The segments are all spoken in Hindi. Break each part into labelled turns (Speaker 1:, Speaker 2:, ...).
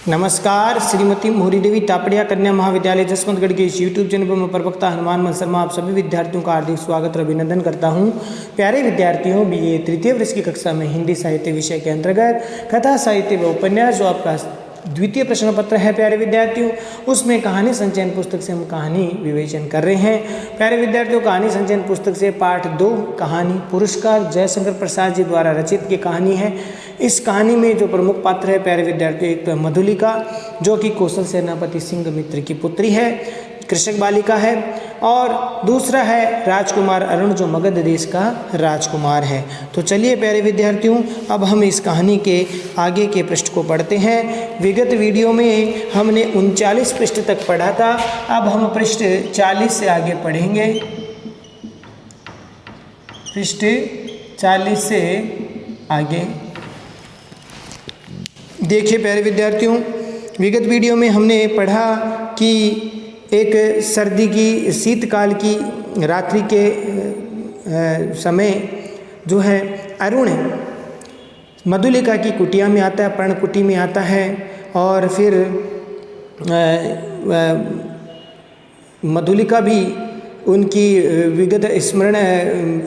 Speaker 1: नमस्कार। श्रीमती मोहरी देवी तापड़िया कन्या महाविद्यालय जसवंतगढ़ के इस यूट्यूब चैनल पर मैं प्रवक्ता हनुमान शर्मा आप सभी विद्यार्थियों का हार्दिक स्वागत और अभिनंदन करता हूं। प्यारे विद्यार्थियों, बीए तृतीय वर्ष की कक्षा में हिंदी साहित्य विषय के अंतर्गत कथा साहित्य व उपन्यास जो आपका द्वितीय प्रश्न पत्र है प्यारे विद्यार्थियों, उसमें कहानी संचयन पुस्तक से हम कहानी विवेचन कर रहे हैं। प्यारे विद्यार्थियों, कहानी संचयन पुस्तक से पाठ 2 कहानी पुरस्कार जयशंकर प्रसाद जी द्वारा रचित की कहानी है। इस कहानी में जो प्रमुख पात्र है प्यारे विद्यार्थियों, एक तो मधुलिका जो कि कौशल सेनापति सिंह मित्र की पुत्री है, कृषक बालिका है, और दूसरा है राजकुमार अरुण जो मगध देश का राजकुमार है। तो चलिए प्यारे विद्यार्थियों, अब हम इस कहानी के आगे के पृष्ठ को पढ़ते हैं। विगत वीडियो में हमने 39 पृष्ठ तक पढ़ा था, अब हम पृष्ठ 40 से आगे पढ़ेंगे। पृष्ठ 40 से आगे देखिए प्यारे विद्यार्थियों, विगत वीडियो में हमने पढ़ा कि एक सर्दी की शीतकाल की रात्रि के समय जो है अरुण मधुलिका की कुटिया में आता है, पर्णकुटी में आता है, और फिर मधुलिका भी उनकी विगत स्मरण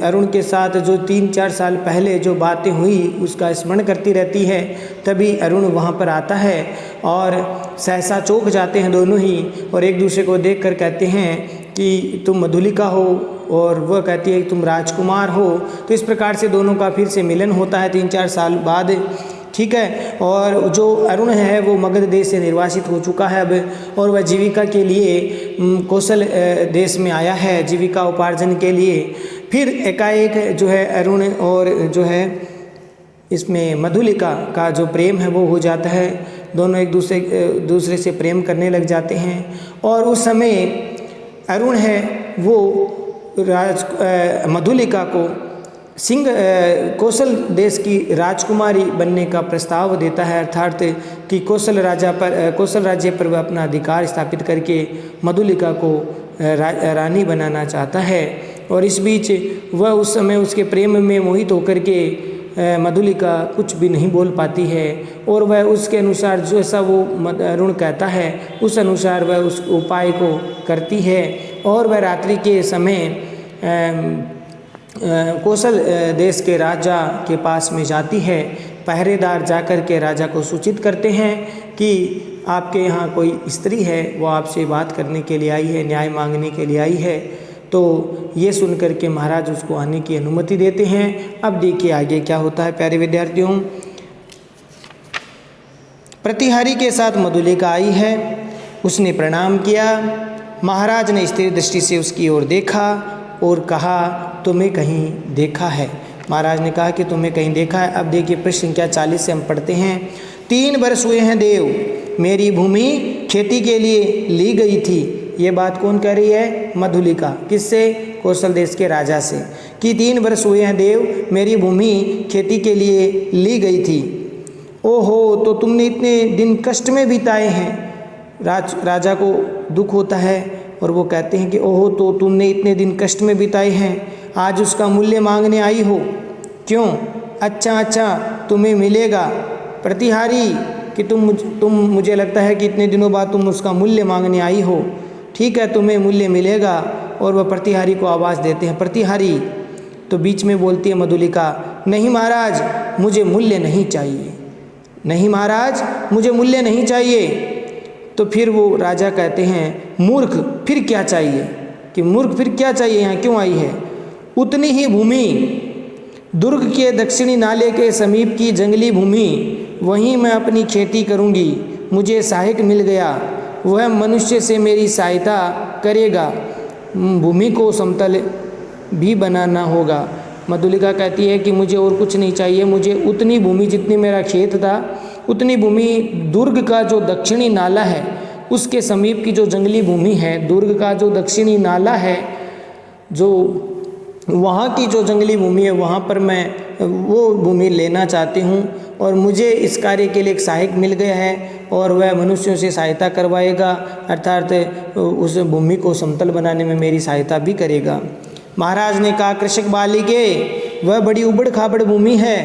Speaker 1: अरुण के साथ जो 3-4 साल पहले जो बातें हुई उसका स्मरण करती रहती है। तभी अरुण वहाँ पर आता है और सहसा चौंक जाते हैं दोनों ही, और एक दूसरे को देखकर कहते हैं कि तुम मधुलिका हो, और वह कहती है कि तुम राजकुमार हो। तो इस प्रकार से दोनों का फिर से मिलन होता है 3-4 साल बाद, ठीक है। और जो अरुण है वो मगध देश से निर्वासित हो चुका है अब, और वह जीविका के लिए कौशल देश में आया है जीविका उपार्जन के लिए। फिर एकाएक जो है अरुण और जो है इसमें मधुलिका का जो प्रेम है वो हो जाता है, दोनों एक दूसरे से प्रेम करने लग जाते हैं। और उस समय अरुण है वो मधुलिका को कौशल देश की राजकुमारी बनने का प्रस्ताव देता है, अर्थात कि कौशल राज्य पर वह अपना अधिकार स्थापित करके मधुलिका को रानी बनाना चाहता है। और इस बीच वह उस समय उसके प्रेम में मोहित होकर के मधुलिका कुछ भी नहीं बोल पाती है, और वह उसके अनुसार जैसा वो अरुण कहता है उस अनुसार वह उस उपाय को करती है, और वह रात्रि के समय कौशल देश के राजा के पास में जाती है। पहरेदार जाकर के राजा को सूचित करते हैं कि आपके यहाँ कोई स्त्री है, वो आपसे बात करने के लिए आई है, न्याय मांगने के लिए आई है। तो ये सुनकर के महाराज उसको आने की अनुमति देते हैं। अब देखिए आगे क्या होता है प्यारे विद्यार्थियों। प्रतिहारी के साथ मधुलिका आई है, उसने प्रणाम किया। महाराज ने स्थिर दृष्टि से उसकी ओर देखा और कहा तुम्हें कहीं देखा है। महाराज ने कहा कि तुम्हें कहीं देखा है। अब देखिए पृष्ठ संख्या 40 से हम पढ़ते हैं। 3 वर्ष हुए हैं देव, मेरी भूमि खेती के लिए ली गई थी। ये बात कौन कह रही है? मधुलिका। किससे? कौशल देश के राजा से, कि 3 वर्ष हुए हैं देव, मेरी भूमि खेती के लिए ली गई थी। ओहो, तो तुमने इतने दिन कष्ट में बिताए हैं। राजा को दुख होता है और वो कहते हैं कि ओहो, तो तुमने इतने दिन कष्ट में बिताए हैं, आज उसका मूल्य मांगने आई हो। क्यों? अच्छा, तुम्हें मिलेगा। प्रतिहारी कि तुम मुझे लगता है कि इतने दिनों बाद तुम उसका मूल्य मांगने आई हो। ठीक है, तुम्हें मूल्य मिलेगा। और वह प्रतिहारी को आवाज़ देते हैं। प्रतिहारी तो बीच में बोलती है मधुलिका, नहीं महाराज, मुझे मूल्य नहीं चाहिए। नहीं महाराज, मुझे मूल्य नहीं चाहिए। तो फिर वो राजा कहते हैं, मूर्ख, फिर क्या चाहिए? कि मूर्ख फिर क्या चाहिए, यहाँ क्यों आई है? उतनी ही भूमि, दुर्ग के दक्षिणी नाले के समीप की जंगली भूमि, वहीं मैं अपनी खेती करूँगी। मुझे सहायक मिल गया, वह मनुष्य से मेरी सहायता करेगा। भूमि को समतल भी बनाना होगा। मधुलिका कहती है कि मुझे और कुछ नहीं चाहिए, मुझे उतनी भूमि जितनी मेरा खेत था उतनी भूमि दुर्ग का जो दक्षिणी नाला है उसके समीप की जो जंगली भूमि है, दुर्ग का जो दक्षिणी नाला है, जो वहाँ की जो जंगली भूमि है वहाँ पर मैं वो भूमि लेना चाहती हूँ। और मुझे इस कार्य के लिए एक सहायक मिल गया है और वह मनुष्यों से सहायता करवाएगा, अर्थात उस भूमि को समतल बनाने में मेरी सहायता भी करेगा। महाराज ने कहा, कृषक बालिके, वह बड़ी उबड़ खाबड़ भूमि है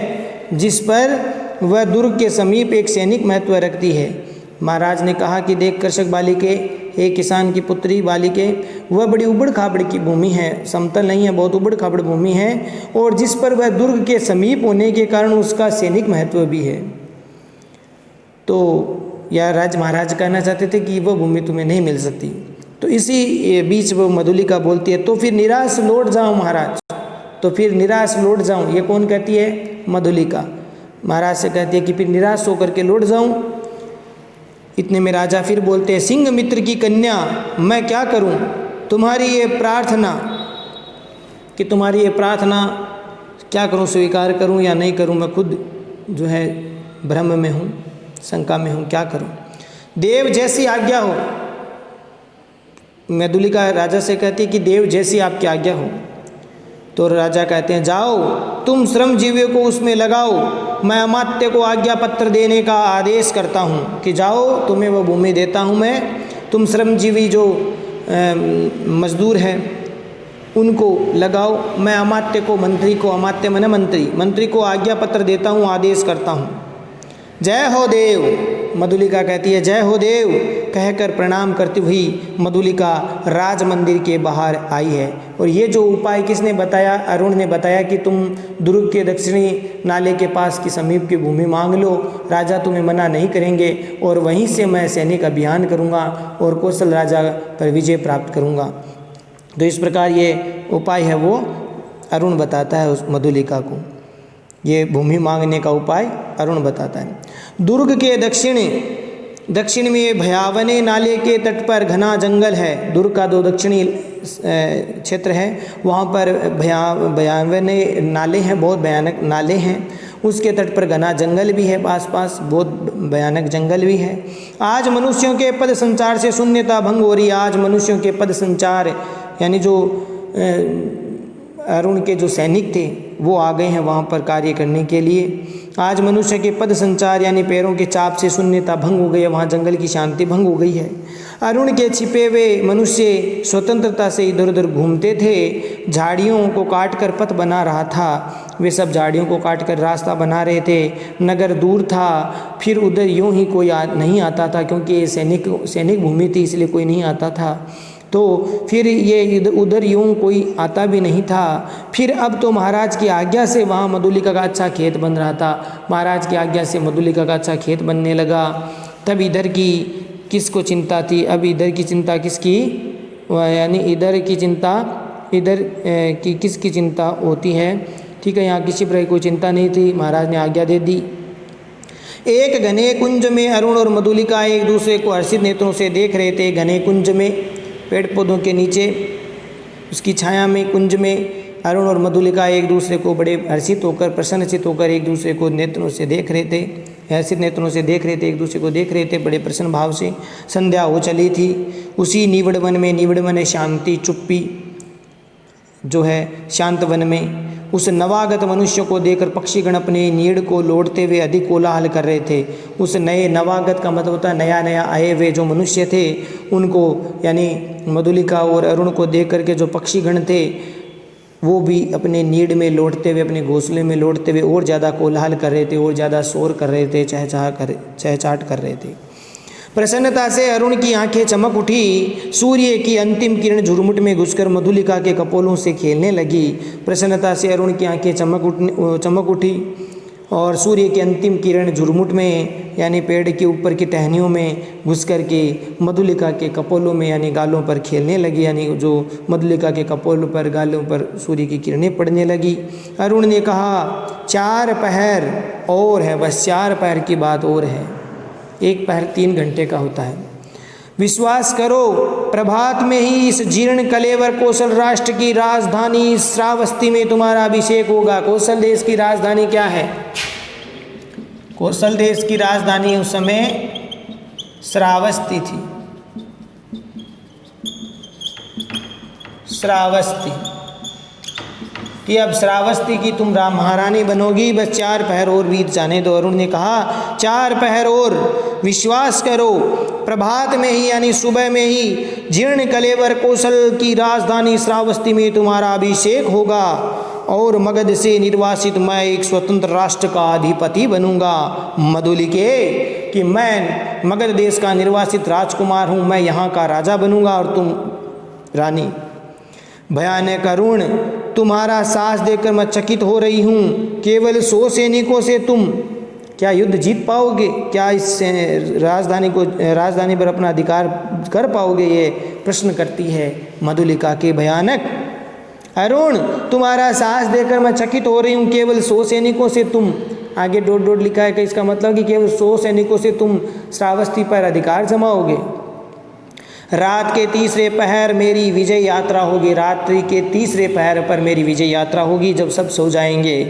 Speaker 1: जिस पर वह दुर्ग के समीप एक सैनिक महत्व रखती है। महाराज ने कहा कि देख कृषक बालिके, हे किसान की पुत्री बालिके, वह बड़ी उबड़ खाबड़ की भूमि है, समतल नहीं है, बहुत उबड़ खाबड़ भूमि है, और जिस पर वह दुर्ग के समीप होने के कारण उसका सैनिक महत्व भी है। तो यह महाराज कहना चाहते थे कि वह भूमि तुम्हें नहीं मिल सकती। तो इसी बीच वो मधुलिका बोलती है, तो फिर निराश लौट जाऊं महाराज, तो फिर निराश लौट जाऊं। ये कौन कहती है? मधुलिका महाराज से कहती है कि फिर निराश होकर के लौट जाऊं। इतने में राजा फिर बोलते हैं, सिंह मित्र की कन्या, मैं क्या करूं? तुम्हारी ये प्रार्थना क्या करूं, स्वीकार करूं या नहीं करूं? मैं खुद जो है भ्रम में हूं, शंका में हूं, क्या करूं? देव जैसी आज्ञा हो। मधुलिका राजा से कहती है कि देव जैसी आपकी आज्ञा हो। तो राजा कहते हैं, जाओ तुम श्रमजीवियों को उसमें लगाओ, मैं अमात्य को आज्ञा पत्र देने का आदेश करता हूँ कि जाओ तुम्हें वो भूमि देता हूँ मैं, तुम श्रमजीवी जो मजदूर हैं उनको लगाओ, मैं अमात्य को, मंत्री को, अमात्य माने मंत्री को आज्ञा पत्र देता हूँ, आदेश करता हूँ। जय हो देव। मधुलिका कहती है, जय हो देव कहकर प्रणाम करती हुई मधुलिका राज मंदिर के बाहर आई है। और ये जो उपाय किसने बताया? अरुण ने बताया कि तुम दुर्ग के दक्षिणी नाले के पास की समीप की भूमि मांग लो, राजा तुम्हें मना नहीं करेंगे, और वहीं से मैं सैनिक अभियान करूँगा और कौशल राजा पर विजय प्राप्त करूँगा। तो इस प्रकार ये उपाय है वो अरुण बताता है उस मधुलिका को, ये भूमि मांगने का उपाय अरुण बताता है। दुर्ग के दक्षिण में भयावने नाले के तट पर घना जंगल है। दुर्ग का जो दक्षिणी क्षेत्र है वहाँ पर भयावने नाले हैं, बहुत भयानक नाले हैं। उसके तट पर घना जंगल भी है, आसपास बहुत भयानक जंगल भी है। आज मनुष्यों के पद संचार से शून्यता भंग हो रही है। आज मनुष्यों के पद संचार यानी जो अरुण के जो सैनिक थे वो आ गए हैं वहाँ पर कार्य करने के लिए। आज मनुष्य के पद संचार यानी पैरों के चाप से शून्यता भंग हो गई है, वहाँ जंगल की शांति भंग हो गई है। अरुण के छिपे हुए मनुष्य स्वतंत्रता से इधर उधर घूमते थे, झाड़ियों को काट कर पथ बना रहा था। वे सब झाड़ियों को काट कर रास्ता बना रहे थे। नगर दूर था, फिर उधर यूं ही कोई नहीं आता था, क्योंकि ये सैनिक भूमि थी इसलिए कोई नहीं आता था। तो फिर ये उधर यूं कोई आता भी नहीं था। फिर अब तो महाराज की आज्ञा से वहाँ मधुलिका का अच्छा खेत बन रहा था। महाराज की आज्ञा से मधुलिका का अच्छा खेत बनने लगा। तब इधर की किसको चिंता थी? अब इधर की चिंता किसकी? यानी इधर की चिंता इधर की किसकी चिंता होती है? ठीक है, यहाँ किसी प्रकार कोई चिंता नहीं थी, महाराज ने आज्ञा दे दी। एक घने कुंज में अरुण और मधुलिका एक दूसरे को हर्षित नेत्रों से देख रहे थे। घने कुंज में, पेड़ पौधों के नीचे उसकी छाया में, कुंज में अरुण और मधुलिका एक दूसरे को बड़े हर्षित होकर, प्रसन्नचित होकर एक दूसरे को नेत्रों से देख रहे थे, हर्षित नेत्रों से देख रहे थे, एक दूसरे को देख रहे थे बड़े प्रसन्न भाव से। संध्या हो चली थी। उसी निविड़ वन में, निविड़ वन है शांति, चुप्पी जो है शांत वन में, उस नवागत मनुष्य को देखकर पक्षीगण अपने नीड़ को लौटते हुए अधिक कोलाहल कर रहे थे। उस नए नवागत का मतलब होता है नया नया आए हुए जो मनुष्य थे उनको, यानी मधुलिका और अरुण को देख करके जो पक्षीगण थे वो भी अपने नीड़ में लौटते हुए, अपने घोंसले में लौटते हुए और ज़्यादा कोलाहल कर रहे थे, और ज़्यादा शोर कर रहे थे, चहचहाट कर रहे थे। प्रसन्नता से अरुण की आंखें चमक उठी। सूर्य की अंतिम किरण झुरमुट में घुसकर मधुलिका के कपोलों से खेलने लगी। प्रसन्नता से अरुण की आंखें चमक उठी और सूर्य की अंतिम किरण झुरमुट में यानी पेड़ के ऊपर की टहनियों में घुस कर के मधुलिका के कपोलों में यानी गालों पर खेलने लगी। यानी जो मधुलिका के कपोलों पर, गालों पर सूर्य की किरणें पड़ने लगी। अरुण ने कहा, 4 पहर और है, बस 4 पहर की बात और है। 1 पहर 3 घंटे का होता है। विश्वास करो, प्रभात में ही इस जीर्ण कलेवर कौशल राष्ट्र की राजधानी श्रावस्ती में तुम्हारा अभिषेक होगा। कौशल देश की राजधानी क्या है? कौशल देश की राजधानी उस समय श्रावस्ती थी। श्रावस्ती कि अब श्रावस्ती की तुम महारानी बनोगी, बस 4 पहर और बीत जाने दो। अरुण ने कहा, 4 पहर और, विश्वास करो, प्रभात में ही यानी सुबह में ही जीर्ण कलेवर कौशल की राजधानी श्रावस्ती में तुम्हारा अभिषेक होगा और मगध से निर्वासित मैं एक स्वतंत्र राष्ट्र का अधिपति बनूंगा। मधुलिके, कि मैं मगध देश का निर्वासित राजकुमार हूँ, मैं यहाँ का राजा बनूँगा और तुम रानी। भयानक अरुण, तुम्हारा साहस देखकर मैं चकित हो रही हूँ। केवल 100 सैनिकों से तुम क्या युद्ध जीत पाओगे? क्या इस राजधानी पर अपना अधिकार कर पाओगे? ये प्रश्न करती है मधुलिका के। भयानक अरुण, तुम्हारा साहस देखकर मैं चकित हो रही हूँ। केवल 100 सैनिकों से तुम, आगे डॉट लिखा है कि इसका मतलब कि केवल 100 सैनिकों से तुम श्रावस्ती पर अधिकार जमाओगे। रात के तीसरे पहर मेरी विजय यात्रा होगी। रात्रि के तीसरे पहर पर मेरी विजय यात्रा होगी, जब सब सो जाएंगे।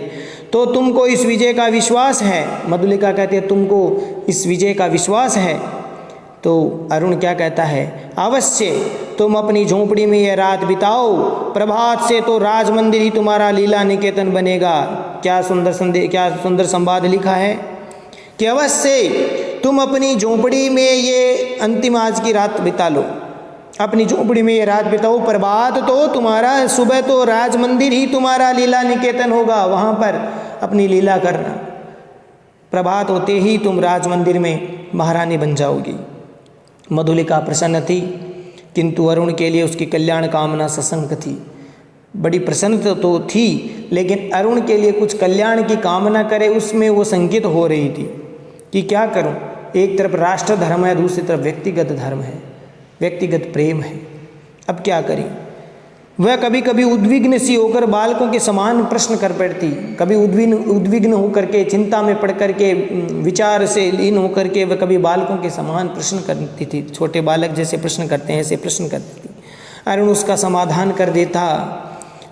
Speaker 1: तो तुमको इस विजय का विश्वास है? मधुलिका कहती है तुमको इस विजय का विश्वास है? तो अरुण क्या कहता है? अवश्य, तुम अपनी झोंपड़ी में यह रात बिताओ। प्रभात से तो राज मंदिर ही तुम्हारा लीला निकेतन बनेगा। क्या सुंदर संवाद लिखा है कि अवश्य तुम अपनी झोंपड़ी में ये अंतिम आज की रात बिता लो। अपनी झोंपड़ी में ये रात बिताओ। प्रभात तो तुम्हारा, सुबह तो राज मंदिर ही तुम्हारा लीला निकेतन होगा, वहाँ पर अपनी लीला करना। प्रभात होते ही तुम राज मंदिर में महारानी बन जाओगी। मधुलिका प्रसन्न थी, किंतु अरुण के लिए उसकी कल्याण कामना सशंक थी। बड़ी प्रसन्न तो थी, लेकिन अरुण के लिए कुछ कल्याण की कामना करे उसमें वो शंकित हो रही थी कि क्या करूं। एक तरफ राष्ट्र धर्म है, दूसरी तरफ व्यक्तिगत धर्म है, व्यक्तिगत प्रेम है। अब क्या करें? वह कभी कभी उद्विग्न सी होकर बालकों के समान प्रश्न कर पड़ती। कभी उद्विग्न होकर के, चिंता में पड़ कर के, विचार से लीन होकर के वह कभी बालकों के समान प्रश्न करती थी। छोटे बालक जैसे प्रश्न करते हैं ऐसे प्रश्न करती थी। अरुण उसका समाधान कर देता।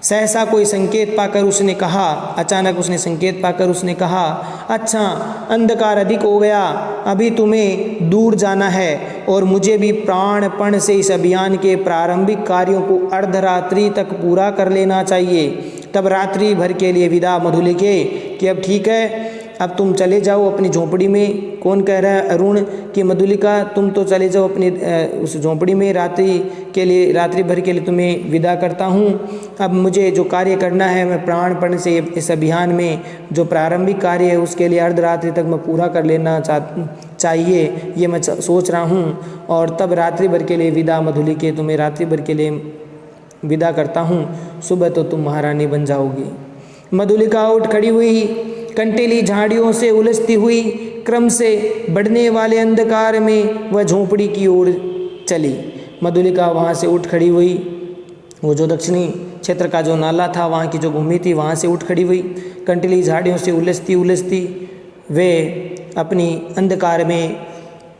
Speaker 1: सहसा कोई संकेत पाकर उसने कहा, अचानक उसने संकेत पाकर उसने कहा, अच्छा अंधकार अधिक हो गया, अभी तुम्हें दूर जाना है और मुझे भी प्राणपण से इस अभियान के प्रारंभिक कार्यों को अर्धरात्रि तक पूरा कर लेना चाहिए। तब रात्रि भर के लिए विदा। मधुलिके कि अब ठीक है, अब तुम चले जाओ अपनी झोंपड़ी में। कौन कह रहा है? अरुण कि मधुलिका तुम तो चले जाओ अपनी उस झोंपड़ी में, रात्रि भर के लिए तुम्हें विदा करता हूँ। अब मुझे जो कार्य करना है मैं प्राणपण से इस अभियान में जो प्रारंभिक कार्य है उसके लिए अर्धरात्रि तक मैं पूरा कर लेना चाहिए, ये मैं सोच रहा हूँ। और तब रात्रि भर के लिए विदा। मधुलिके तुम्हें रात्रि भर के लिए विदा करता हूँ, सुबह तो तुम महारानी बन जाओगी। मधुलिका उठ खड़ी हुई, कंटीली झाड़ियों से उलझती हुई क्रम से बढ़ने वाले अंधकार में वह झोंपड़ी की ओर चली। मधुलिका वहाँ से उठ खड़ी हुई, वो जो दक्षिणी क्षेत्र का जो नाला था, वहाँ की जो भूमि थी, वहाँ से उठ खड़ी हुई। कंटीली झाड़ियों से उलझती वे अपनी अंधकार में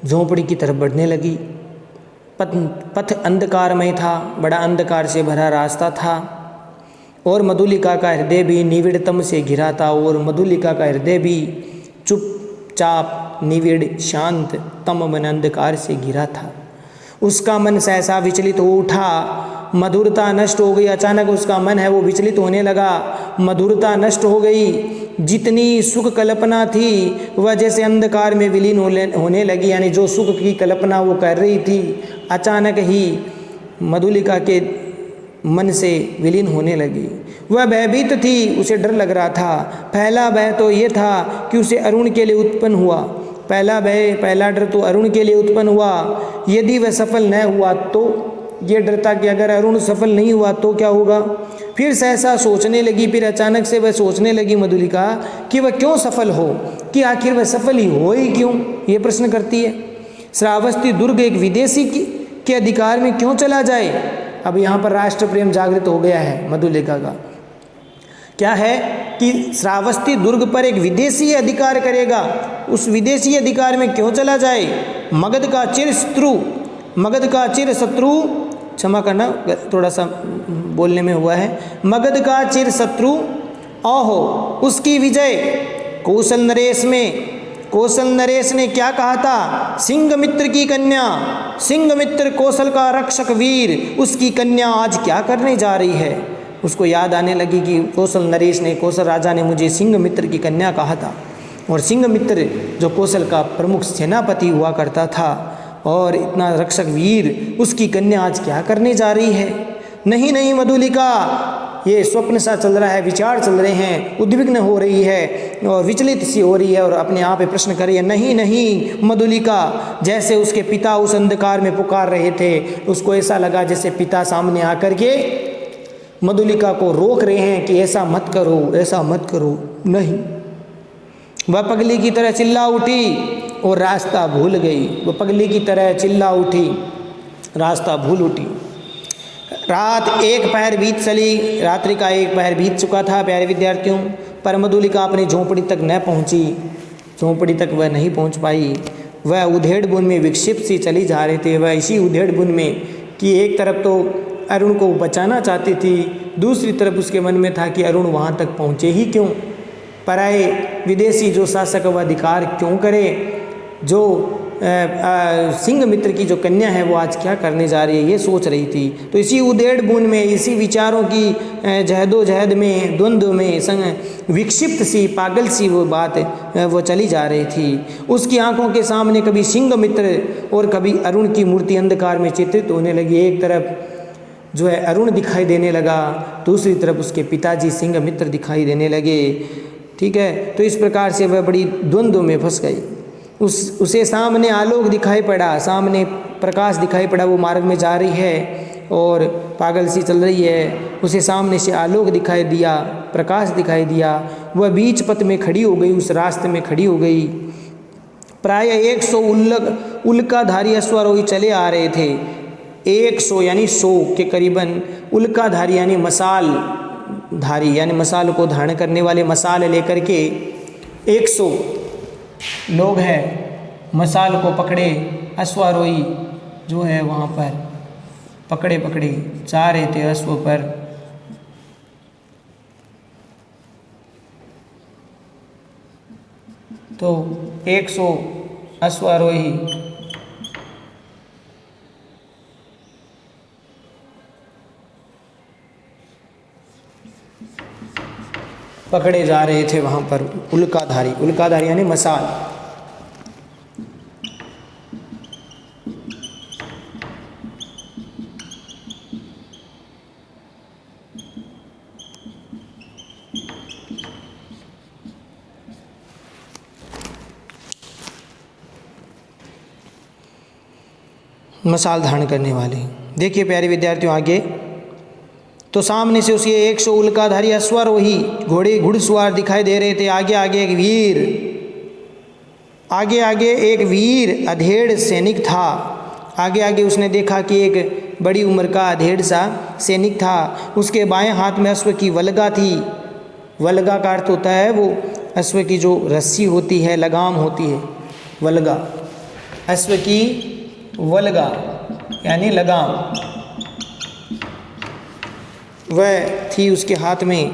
Speaker 1: झोंपड़ी की तरफ बढ़ने लगी। पथ अंधकारमय था, बड़ा अंधकार से भरा रास्ता था और मधुलिका का हृदय भी निविड़तम से घिरा था। और मधुलिका का हृदय भी चुपचाप निविड़ शांत तम मन अंधकार से घिरा था। उसका मन सहसा विचलित हो उठा, मधुरता नष्ट हो गई। अचानक उसका मन है वो विचलित होने लगा, मधुरता नष्ट हो गई। जितनी सुख कल्पना थी वह जैसे अंधकार में विलीन होने लगी। यानी जो सुख की कल्पना वो कर रही थी अचानक ही मधुलिका के मन से विलीन होने लगी। वह भयभीत थी, उसे डर लग रहा था। पहला भय तो ये था कि उसे अरुण के लिए उत्पन्न हुआ। पहला डर तो अरुण के लिए उत्पन्न हुआ। यदि वह सफल न हुआ तो ये डर था कि अगर अरुण सफल नहीं हुआ तो क्या होगा। फिर सहसा सोचने लगी, फिर अचानक से वह सोचने लगी मधुलिका कि वह क्यों सफल हो, कि आखिर वह सफल ही हो ही क्यों, ये प्रश्न करती है। श्रावस्ती दुर्ग एक विदेशी के अधिकार में क्यों चला जाए। अब यहाँ पर राष्ट्र प्रेम जागृत हो गया है मधुलिका का। क्या है कि श्रावस्ती दुर्ग पर एक विदेशी अधिकार करेगा, उस विदेशी अधिकार में क्यों चला जाए। मगध का चिर शत्रु, क्षमा करना थोड़ा सा बोलने में हुआ है, मगध का चिर शत्रु ओहो उसकी विजय। कौशल नरेश ने क्या कहा था, सिंहमित्र की कन्या, सिंहमित्र कौशल का रक्षक वीर, उसकी कन्या आज क्या करने जा रही है। उसको याद आने लगी कि कौशल राजा ने मुझे सिंहमित्र की कन्या कहा था, और सिंहमित्र जो कौशल का प्रमुख सेनापति हुआ करता था और इतना रक्षक वीर, उसकी कन्या आज क्या करने जा रही है। नहीं मधुलिका, ये स्वप्न सा चल रहा है, विचार चल रहे हैं, उद्विग्न हो रही है और विचलित सी हो रही है और अपने आप पे प्रश्न कर रही है। नहीं नहीं मधुलिका, जैसे उसके पिता उस अंधकार में पुकार रहे थे, उसको ऐसा लगा जैसे पिता सामने आकर के मधुलिका को रोक रहे हैं कि ऐसा मत करो, ऐसा मत करो। नहीं, वह पगली की तरह चिल्ला उठी और रास्ता भूल गई। वह पगली की तरह चिल्ला उठी, रास्ता भूल उठी। रात एक पहर बीत चली, रात्रि का एक पहर बीत चुका था प्यारे विद्यार्थियों, पर मधुलिका अपनी झोंपड़ी तक न पहुंची। झोंपड़ी तक वह नहीं पहुंच पाई। वह उधेड़ बुन में विक्षिप्त सी चली जा रहे थे। वह इसी उधेड़ बुन में कि एक तरफ तो अरुण को बचाना चाहती थी, दूसरी तरफ उसके मन में था कि अरुण वहाँ तक पहुँचे ही क्यों, पराए विदेशी जो शासक वह अधिकार क्यों करे, जो सिंह मित्र की जो कन्या है वो आज क्या करने जा रही है, ये सोच रही थी। तो इसी उधेड़ बुन में, इसी विचारों की जहदोजहद में, द्वंद्व में, संग विक्षिप्त सी, पागल सी वो बात वो चली जा रही थी। उसकी आंखों के सामने कभी सिंह मित्र और कभी अरुण की मूर्ति अंधकार में चित्रित होने लगी। एक तरफ जो है अरुण दिखाई देने लगा, दूसरी तरफ उसके पिताजी सिंह मित्र दिखाई देने लगे। ठीक है, तो इस प्रकार से वह बड़ी द्वंद्व में फंस गई। उसे सामने आलोक दिखाई पड़ा, सामने प्रकाश दिखाई पड़ा, वो मार्ग में जा रही है और पागल सी चल रही है। उसे सामने से आलोक दिखाई दिया, प्रकाश दिखाई दिया। वह बीच पथ में खड़ी हो गई, उस रास्ते में खड़ी हो गई। प्राय 100 उल्काधारी अश्वारोही चले आ रहे थे। 100 यानी 100 के करीबन उल्काधारी यानी मसाल धारी, यानी मसाल को धारण करने वाले, मसाल लेकर के 100 लोग हैं, मसाल को पकड़े अश्वारोही जो है वहाँ पर पकड़े जा रहे थे अश्व पर। तो 100 अश्वारोही पकड़े जा रहे थे वहाँ पर उल्काधारी यानी मसाल। मसाल धारण करने वाले। देखिए प्यारे विद्यार्थियों, आगे तो सामने से उसके 100 उल्काधारी अश्वारोही घोड़े घुड़सवार दिखाई दे रहे थे। आगे आगे एक वीर अधेड़ सैनिक था। आगे आगे उसने देखा कि एक बड़ी उम्र का अधेड़ सा सैनिक था। उसके बाएं हाथ में अश्व की वल्गा थी। वल्गा का अर्थ होता है वो अश्व की जो रस्सी होती है, लगाम होती है, वल्गा। अश्व की वल्गा यानी लगाम वह थी उसके हाथ में।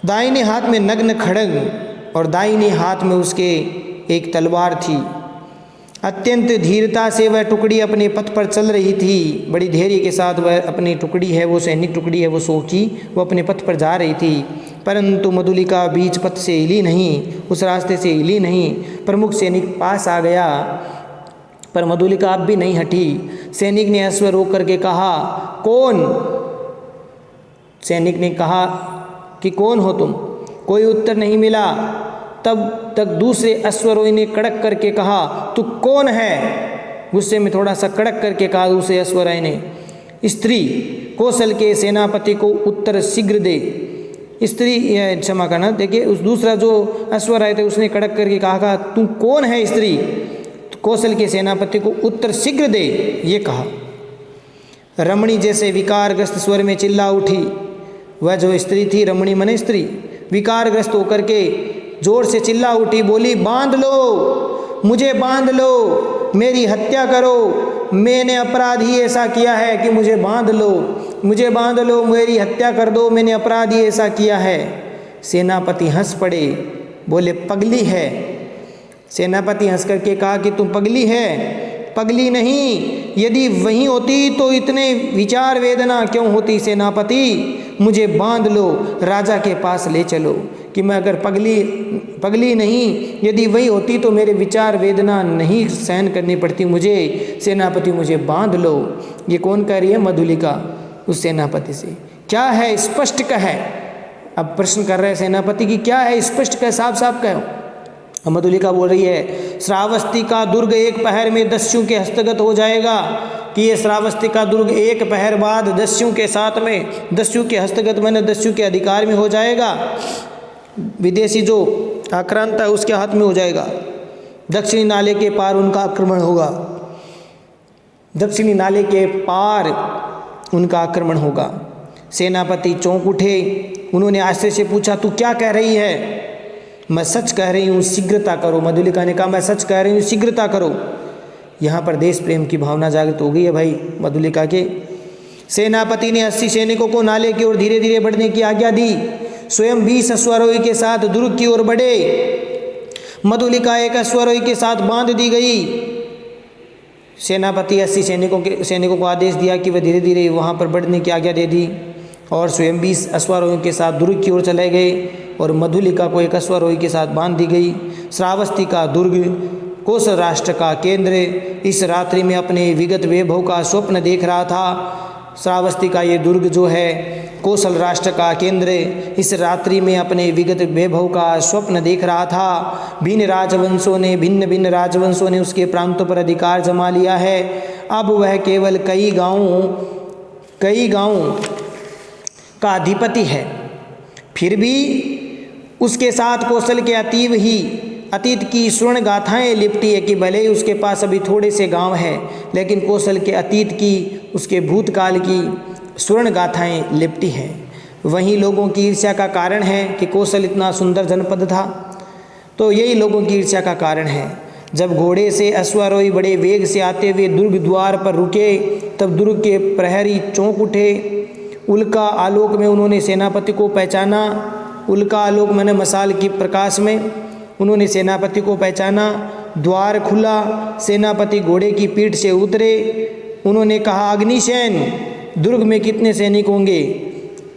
Speaker 1: दाहिने हाथ में नग्न खड्ग और दाहिने हाथ में उसके एक तलवार थी। अत्यंत धीरता से वह टुकड़ी अपने पथ पर चल रही थी। बड़ी धैर्य के साथ वह अपनी टुकड़ी है, वो सैनिक टुकड़ी है, वो 100 की, वो अपने पथ पर जा रही थी। परंतु मधुलिका बीच पथ से हिली नहीं, उस रास्ते से हिली नहीं। प्रमुख सैनिक पास आ गया पर मधुलिका अब भी नहीं हटी। सैनिक ने अश्व रोक करके कहा, कौन? सैनिक ने कहा कि कौन हो तुम? कोई उत्तर नहीं मिला। तब तक दूसरे अश्वारोही ने कड़क करके कहा, तू कौन है? गुस्से में थोड़ा सा कड़क करके कहा दूसरे अश्वारोही ने। स्त्री, कौशल के सेनापति को उत्तर शीघ्र दे। स्त्री, क्षमा करना, देखिए उस दूसरा जो अश्वारोही थे उसने कड़क करके कहा, तू कौन है स्त्री? कौशल के सेनापति को उत्तर शीघ्र दे, ये कहा। रमणी जैसे विकारग्रस्त स्वर में चिल्ला उठी। वह जो स्त्री थी, रमणी मने स्त्री, विकारग्रस्त होकर के जोर से चिल्ला उठी, बोली, बांध लो, मुझे बांध लो, मेरी हत्या करो, मैंने अपराध ही ऐसा किया है कि मुझे बांध लो, मुझे बांध लो, मेरी हत्या कर दो, मैंने अपराध ही ऐसा किया है। सेनापति हंस पड़े, बोले, पगली है। सेनापति हंस करके कहा कि तुम पगली है? पगली नहीं, यदि वही होती तो इतने विचार वेदना क्यों होती? सेनापति, मुझे बांध लो, राजा के पास ले चलो। कि मैं अगर पगली नहीं, यदि वही होती तो मेरे विचार वेदना नहीं सहन करनी पड़ती मुझे। सेनापति, मुझे बांध लो। ये कौन कह रही है? मधुलिका उस सेनापति से। क्या है स्पष्ट कह। अब प्रश्न कर रहे सेनापति की क्या है स्पष्ट कह, साफ साफ कहो। मधुलिका बोल रही है श्रावस्ती का दुर्ग एक पहर में दस्युओं के हस्तगत हो जाएगा, कि ये श्रावस्ती का दुर्ग एक पहर बाद दस्युओं के साथ में, दस्यु के हस्तगत मैंने दस्यु के अधिकार में हो जाएगा, विदेशी जो आक्रांत है उसके हाथ में हो जाएगा। दक्षिणी नाले के पार उनका आक्रमण होगा, दक्षिणी नाले के पार उनका आक्रमण होगा। सेनापति चौंक उठे, उन्होंने आश्चर्य से पूछा तू क्या कह रही है? मैं सच कह रही हूँ, शीघ्रता करो। मधुलिका ने कहा मैं सच कह रही हूँ, शीघ्रता करो। यहाँ पर देश प्रेम की भावना जागृत हो गई है भाई मधुलिका के। सेनापति ने 80 सैनिकों को नाले की ओर धीरे धीरे बढ़ने की आज्ञा दी। स्वयं 20 अश्वारोही के साथ दुर्ग की ओर बढ़े। मधुलिका एक अश्वारोही के साथ बांध दी गई। सेनापति 80 सैनिकों को आदेश दिया कि वे धीरे धीरे वहाँ पर बढ़ने की आज्ञा दे दी और स्वयं 20 अश्वारोहियों के साथ दुर्ग की ओर चले गए और मधुलिका को एक अश्वारोही के साथ बांध दी गई। श्रावस्ती का दुर्ग कोसल राष्ट्र का केंद्र इस रात्रि में अपने विगत वैभव का स्वप्न देख रहा था। श्रावस्ती का ये दुर्ग जो है कोसल राष्ट्र का केंद्र इस रात्रि में अपने विगत वैभव का स्वप्न देख रहा था। भिन्न भिन्न राजवंशों ने उसके प्रांतों पर अधिकार जमा लिया है। अब वह केवल कई गांवों का अधिपति है। फिर भी उसके साथ कौशल के अतीत की स्वर्ण गाथाएं लिपटी है कि भले ही उसके पास अभी थोड़े से गांव हैं, लेकिन कौशल के अतीत की, उसके भूतकाल की स्वर्ण गाथाएं लिपटी हैं। वहीं लोगों की ईर्ष्या का कारण है कि कौशल इतना सुंदर जनपद था, तो यही लोगों की ईर्ष्या का कारण है। जब घोड़े से अश्वारोही बड़े वेग से आते हुए दुर्ग द्वार पर रुके, तब दुर्ग के प्रहरी चौंक उठे। उल्का आलोक में उन्होंने सेनापति को पहचाना। उल्का आलोक मैंने मसाल की प्रकाश में उन्होंने सेनापति को पहचाना। द्वार खुला, सेनापति घोड़े की पीठ से उतरे। उन्होंने कहा अग्निसेन, दुर्ग में कितने सैनिक होंगे?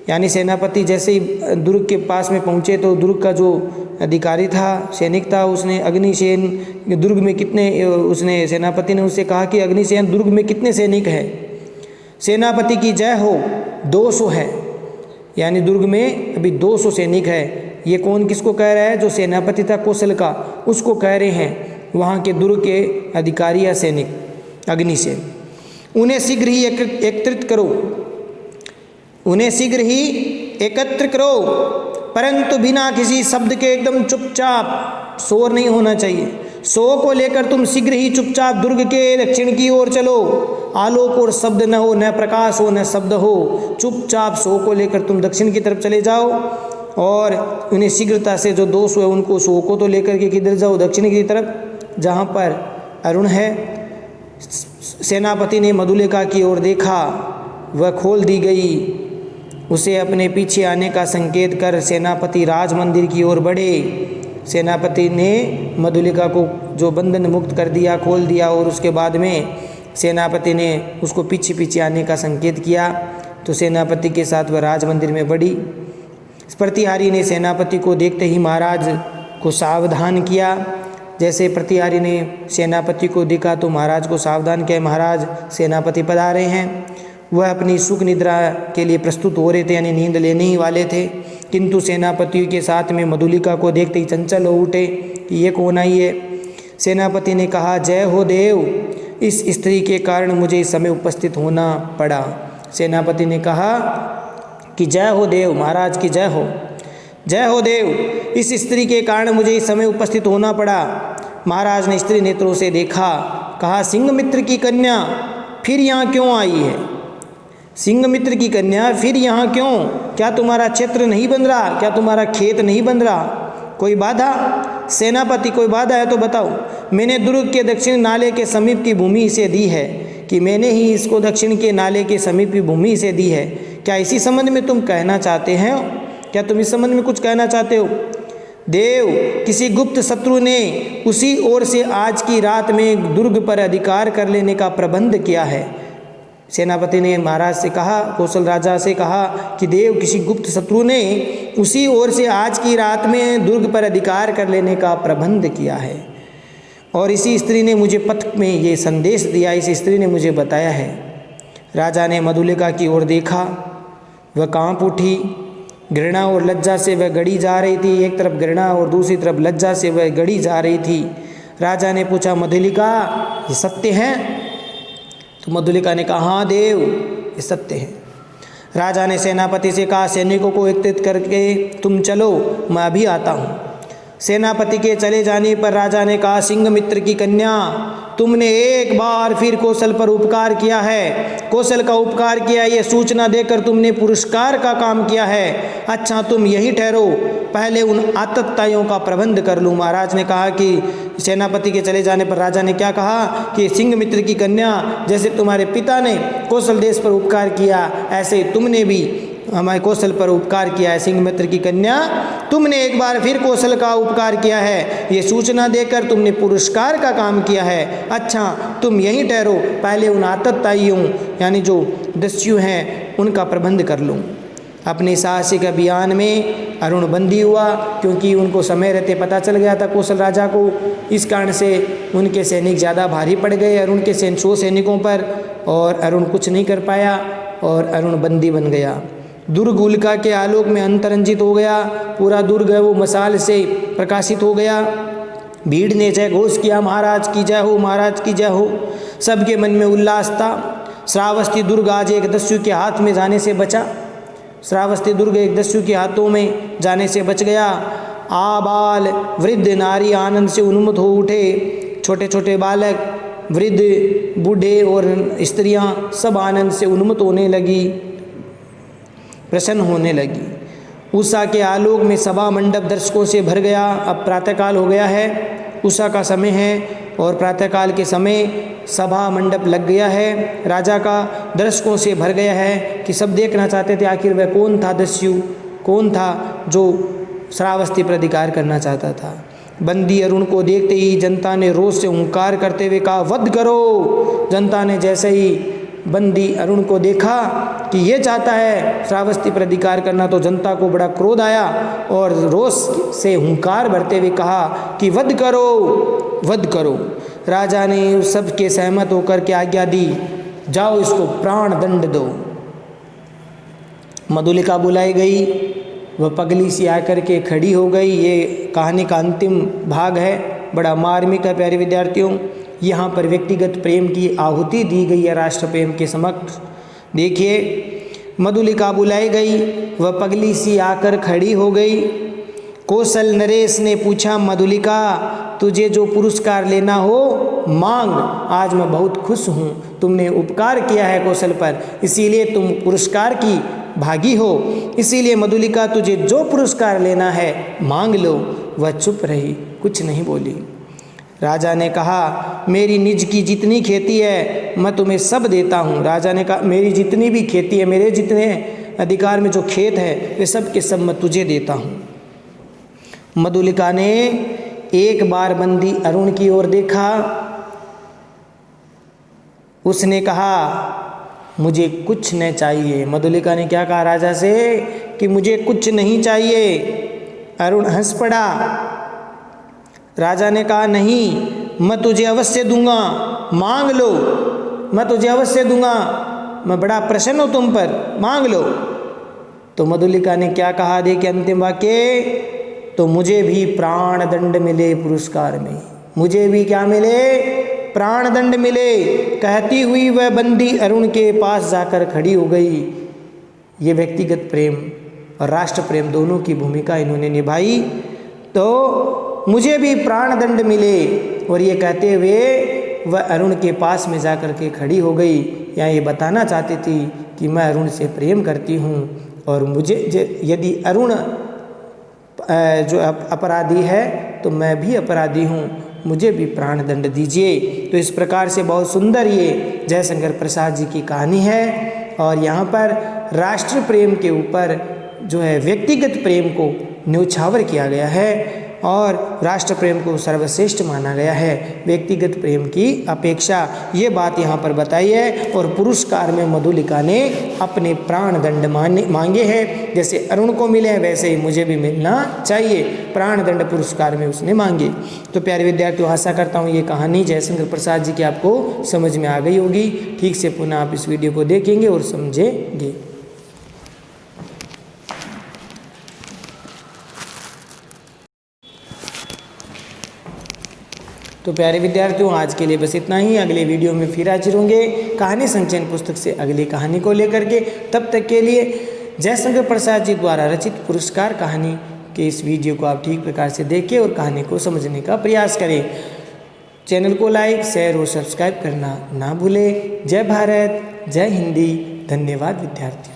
Speaker 1: यानी सेनापति जैसे ही दुर्ग के पास में पहुँचे तो दुर्ग का जो अधिकारी था, सैनिक था, उसने अग्निसेन दुर्ग में कितने, उसने सेनापति ने उससे कहा कि अग्निसेन दुर्ग में कितने सैनिक हैं? सेनापति की जय हो, 200 है। यानी दुर्ग में अभी 200 सैनिक है। ये कौन किसको कह रहा है? जो सेनापति था कौशल का, उसको कह रहे हैं वहाँ के दुर्ग के अधिकारी या सैनिक अग्निसेन। उन्हें शीघ्र ही एकत्र करो, परंतु बिना किसी शब्द के एकदम चुपचाप, शोर नहीं होना चाहिए। सो को लेकर तुम शीघ्र ही चुपचाप दुर्ग के दक्षिण की ओर चलो। आलोक और शब्द न हो, न प्रकाश हो, न शब्द हो। चुपचाप सो को लेकर तुम दक्षिण की तरफ चले जाओ और उन्हें शीघ्रता से जो 200 है उनको सो को तो लेकर के किधर जाओ? दक्षिण की तरफ, जहाँ पर अरुण है। सेनापति ने मधुलिका की ओर देखा, वह खोल दी गई। उसे अपने पीछे आने का संकेत कर सेनापति राज मंदिर की ओर बढ़े। सेनापति ने मधुलिका को जो बंधन मुक्त कर दिया, खोल दिया, और उसके बाद में सेनापति ने उसको पीछे पीछे आने का संकेत किया। तो सेनापति के साथ वह राज मंदिर में बढ़ी। प्रतिहारी ने सेनापति को देखते ही महाराज को सावधान किया। जैसे प्रतिहारी ने सेनापति को देखा तो महाराज को सावधान किया, महाराज सेनापति पधारे हैं। वह अपनी सुख निद्रा के लिए प्रस्तुत हो रहे थे, यानी नींद लेने ही वाले थे, किंतु सेनापति के साथ में मधुलिका को देखते ही चंचल हो उठे कि ये कौन आई है। सेनापति ने कहा जय हो देव, इस स्त्री के कारण मुझे इस समय उपस्थित होना पड़ा। सेनापति ने कहा कि जय हो देव, महाराज की जय हो, जय हो देव, इस स्त्री के कारण मुझे इस समय उपस्थित होना पड़ा। महाराज ने स्त्री नेत्रों से देखा, कहा सिंहमित्र की कन्या फिर यहाँ क्यों आई है? सिंहमित्र की कन्या फिर यहाँ क्यों? क्या तुम्हारा क्षेत्र नहीं बन रहा? क्या तुम्हारा खेत नहीं बन रहा? कोई बाधा? सेनापति कोई बाधा है तो बताओ। मैंने दुर्ग के दक्षिण नाले के समीप की भूमि इसे दी है, कि मैंने ही इसको दक्षिण के नाले के समीप की भूमि इसे दी है। क्या इसी संबंध में तुम कहना चाहते हैं? क्या तुम इस संबंध में कुछ कहना चाहते हो? देव, किसी गुप्त शत्रु ने उसी ओर से आज की रात में दुर्ग पर अधिकार कर लेने का प्रबंध किया है। सेनापति ने महाराज से कहा, कौशल राजा से कहा कि देव, किसी गुप्त शत्रु ने उसी ओर से आज की रात में दुर्ग पर अधिकार कर लेने का प्रबंध किया है, और इसी स्त्री ने मुझे पथ में ये संदेश दिया, इस स्त्री ने मुझे बताया है। राजा ने मधुलिका की ओर देखा, वह कांप उठी। घृणा और लज्जा से वह गड़ी जा रही थी। एक तरफ घृणा और दूसरी तरफ लज्जा से वह गड़ी जा रही थी। राजा ने पूछा, मधुलिका ये सत्य है? तो मधुलिका ने कहा, हाँ देव, ये सत्य है। राजा ने सेनापति से कहा, सैनिकों को एकत्रित करके तुम चलो, मैं अभी आता हूँ। सेनापति के चले जाने पर राजा ने कहा, सिंहमित्र की कन्या, तुमने एक बार फिर कौशल पर उपकार किया है। कौशल का उपकार किया, ये सूचना देकर तुमने पुरस्कार का काम किया है। अच्छा, तुम यही ठहरो, पहले उन आतताइयों का प्रबंध कर लूँ। महाराज ने कहा कि सेनापति के चले जाने पर राजा ने क्या कहा कि सिंहमित्र की कन्या, जैसे तुम्हारे पिता ने कौशल देश पर उपकार किया, ऐसे तुमने भी हमारे कौशल पर उपकार किया है। सिंहमित्र की कन्या, तुमने एक बार फिर कौशल का उपकार किया है। ये सूचना देकर तुमने पुरस्कार का काम किया है। अच्छा, तुम यहीं ठहरो, पहले उन आतताइयों यानी जो दस्यु हैं उनका प्रबंध कर लूँ। अपने साहसिक अभियान में अरुण बंदी हुआ, क्योंकि उनको समय रहते पता चल गया था कौशल राजा को। इस कारण से उनके सैनिक ज़्यादा भारी पड़ गए अरुण के 100 सैनिकों पर, और अरुण कुछ नहीं कर पाया और अरुण बंदी बन गया। दुर्ग उल्का के आलोक में अंतरंजित हो गया। पूरा दुर्ग वो मसाल से प्रकाशित हो गया। भीड़ ने जय घोष किया, महाराज की जय हो, महाराज की जय हो। सबके मन में उल्लास था। श्रावस्ती दुर्ग आज एक दस्यु के हाथ में जाने से बचा। श्रावस्ती दुर्ग एक दस्यु के हाथों में जाने से बच गया। आबाल वृद्ध नारी आनंद से उन्मत्त हो उठे। छोटे छोटे बालक, वृद्ध, बूढ़े और स्त्रियां सब आनंद से उन्मत्त होने लगी, प्रसन्न होने लगी। उषा के आलोक में सभा मंडप दर्शकों से भर गया। अब प्रातःकाल हो गया है, उषा का समय है और प्रातःकाल के समय सभा मंडप लग गया है। राजा का दर्शकों से भर गया है कि सब देखना चाहते थे आखिर वह कौन था दस्यु, कौन था जो श्रावस्ती पर अधिकार करना चाहता था। बंदी अरुण को देखते ही जनता ने रोष से हुंकार करते हुए कहा, वध करो। जनता ने जैसे ही बंदी अरुण को देखा कि ये चाहता है श्रावस्ती पर अधिकार करना, तो जनता को बड़ा क्रोध आया और रोष से हुंकार भरते हुए कहा कि वध करो, वध करो। राजा ने सबके सहमत होकर के आज्ञा दी, जाओ इसको प्राण दंड दो। मधुलिका बुलाई गई, वह पगली सी आकर के खड़ी हो गई। ये कहानी का अंतिम भाग है, बड़ा मार्मिक है प्यारे विद्यार्थियों। यहाँ पर व्यक्तिगत प्रेम की आहुति दी गई है राष्ट्र प्रेम के समक्ष। देखिए, मधुलिका बुलाई गई, वह पगली सी आकर खड़ी हो गई। कौशल नरेश ने पूछा, मधुलिका तुझे जो पुरस्कार लेना हो मांग, आज मैं बहुत खुश हूँ। तुमने उपकार किया है कौशल पर, इसीलिए तुम पुरस्कार की भागी हो। इसीलिए मधुलिका तुझे जो पुरस्कार लेना है मांग लो। वह चुप रही, कुछ नहीं बोली। राजा ने कहा, मेरी निज की जितनी खेती है मैं तुम्हें सब देता हूँ। राजा ने कहा, मेरी जितनी भी खेती है, मेरे जितने अधिकार में जो खेत है वे सब के सब मैं तुझे देता हूँ। मधुलिका ने एक बार बंदी अरुण की ओर देखा। उसने कहा, मुझे कुछ न चाहिए। मधुलिका ने क्या कहा राजा से कि मुझे कुछ नहीं चाहिए। अरुण हंस पड़ा। राजा ने कहा, नहीं, मैं तुझे अवश्य दूंगा, मांग लो, मैं तुझे अवश्य दूंगा, मैं बड़ा प्रसन्न हूँ तुम पर, मांग लो। तो मधुलिका ने क्या कहा, देखिए अंतिम वाक्य, तो मुझे भी प्राण दंड मिले पुरस्कार में, मुझे भी क्या मिले, प्राण दंड मिले। कहती हुई वह बंदी अरुण के पास जाकर खड़ी हो गई। ये व्यक्तिगत प्रेम और राष्ट्र प्रेम दोनों की भूमिका इन्होंने निभाई। तो मुझे भी प्राण दंड मिले, और ये कहते हुए वह अरुण के पास में जाकर के खड़ी हो गई। या ये बताना चाहती थी कि मैं अरुण से प्रेम करती हूँ, और मुझे यदि अरुण जो अपराधी है तो मैं भी अपराधी हूँ, मुझे भी प्राण दंड दीजिए। तो इस प्रकार से बहुत सुंदर ये जयशंकर प्रसाद जी की कहानी है। और यहाँ पर राष्ट्र प्रेम के ऊपर जो है व्यक्तिगत प्रेम को न्यौछावर किया गया है, और राष्ट्र प्रेम को सर्वश्रेष्ठ माना गया है व्यक्तिगत प्रेम की अपेक्षा। ये बात यहाँ पर बताई है। और पुरस्कार में मधुलिका ने अपने प्राण दंड मांगे हैं। जैसे अरुण को मिले हैं वैसे ही मुझे भी मिलना चाहिए, प्राण दंड पुरस्कार में उसने मांगे। तो प्यारे विद्यार्थियों, आशा करता हूँ ये कहानी जयशंकर प्रसाद जी की आपको समझ में आ गई होगी। ठीक से पुनः आप इस वीडियो को देखेंगे और समझेंगे। तो प्यारे विद्यार्थियों, आज के लिए बस इतना ही। अगले वीडियो में फिर हाजिर होंगे कहानी संचयन पुस्तक से अगली कहानी को लेकर के। तब तक के लिए जयशंकर प्रसाद जी द्वारा रचित पुरस्कार कहानी के इस वीडियो को आप ठीक प्रकार से देखें और कहानी को समझने का प्रयास करें। चैनल को लाइक, शेयर और सब्सक्राइब करना ना भूलें। जय भारत, जय हिंदी। धन्यवाद विद्यार्थियों।